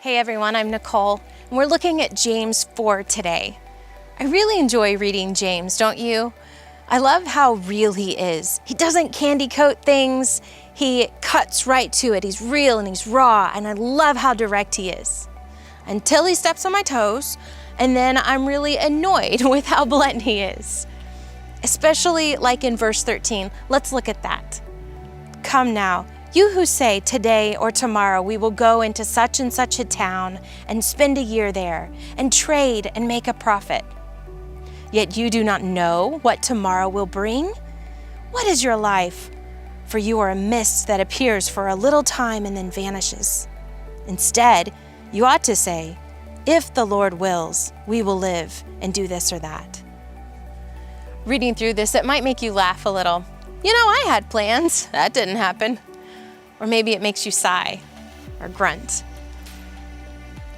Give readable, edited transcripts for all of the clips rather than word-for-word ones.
Hey everyone, I'm Nicole, and we're looking at James 4 today. I really enjoy reading James, don't you? I love how real he is. He doesn't candy coat things, he cuts right to it. He's real and he's raw, and I love how direct he is. Until he steps on my toes, and then I'm really annoyed with how blunt he is. Especially like in verse 13. Let's look at that. Come now, you who say today or tomorrow we will go into such and such a town and spend a year there and trade and make a profit. Yet you do not know what tomorrow will bring? What is your life? For you are a mist that appears for a little time and then vanishes. Instead, you ought to say, if the Lord wills, we will live and do this or that. Reading through this, it might make you laugh a little. You know, I had plans. That didn't happen. Or maybe it makes you sigh or grunt.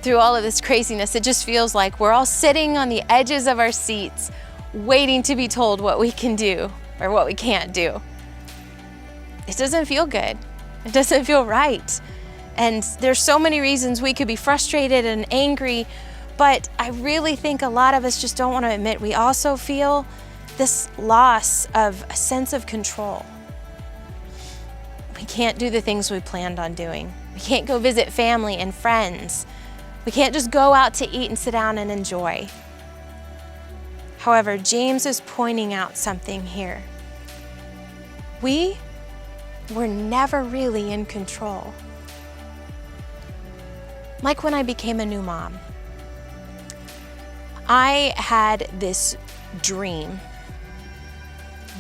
Through all of this craziness, it just feels like we're all sitting on the edges of our seats, waiting to be told what we can do or what we can't do. It doesn't feel good. It doesn't feel right. And there's so many reasons we could be frustrated and angry, but I really think a lot of us just don't want to admit we also feel this loss of a sense of control. We can't do the things we planned on doing. We can't go visit family and friends. We can't just go out to eat and sit down and enjoy. However, James is pointing out something here. We were never really in control. Like when I became a new mom, I had this dream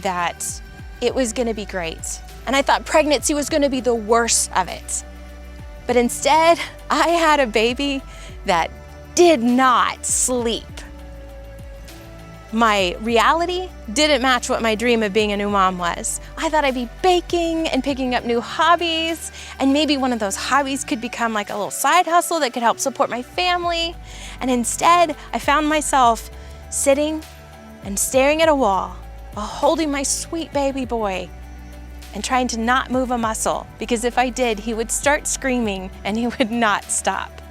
that it was gonna be great. And I thought pregnancy was gonna be the worst of it. But instead, I had a baby that did not sleep. My reality didn't match what my dream of being a new mom was. I thought I'd be baking and picking up new hobbies, and maybe one of those hobbies could become like a little side hustle that could help support my family. And instead, I found myself sitting and staring at a wall while holding my sweet baby boy and trying to not move a muscle, because if I did, he would start screaming and he would not stop.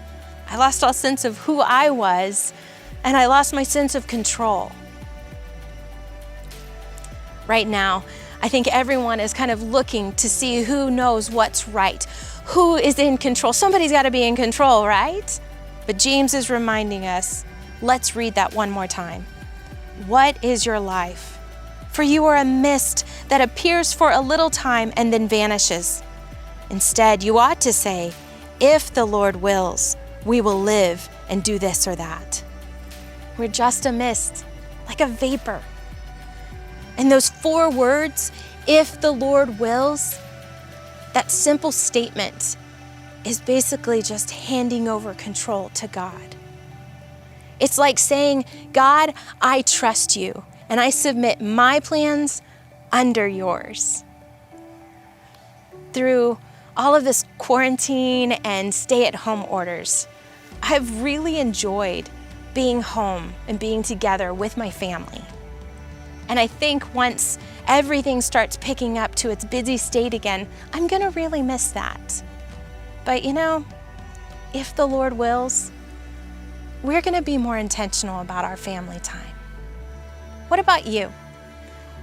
I lost all sense of who I was, and I lost my sense of control. Right now, I think everyone is kind of looking to see who knows what's right, who is in control. Somebody's got to be in control, right? But James is reminding us, let's read that one more time. What is your life? For you are a mist that appears for a little time and then vanishes. Instead, you ought to say, if the Lord wills, we will live and do this or that. We're just a mist, like a vapor. And those 4 words, if the Lord wills, that simple statement is basically just handing over control to God. It's like saying, God, I trust you, and I submit my plans under yours. Through all of this quarantine and stay-at-home orders, I've really enjoyed being home and being together with my family. And I think once everything starts picking up to its busy state again, I'm gonna really miss that. But you know, if the Lord wills, we're gonna be more intentional about our family time. What about you?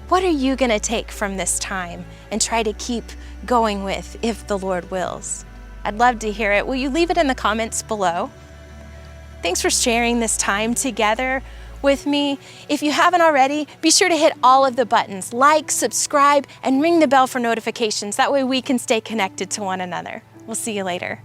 What are you gonna take from this time and try to keep going with if the Lord wills? I'd love to hear it. Will you leave it in the comments below? Thanks for sharing this time together with me. If you haven't already, be sure to hit all of the buttons, like, subscribe, and ring the bell for notifications. That way we can stay connected to one another. We'll see you later.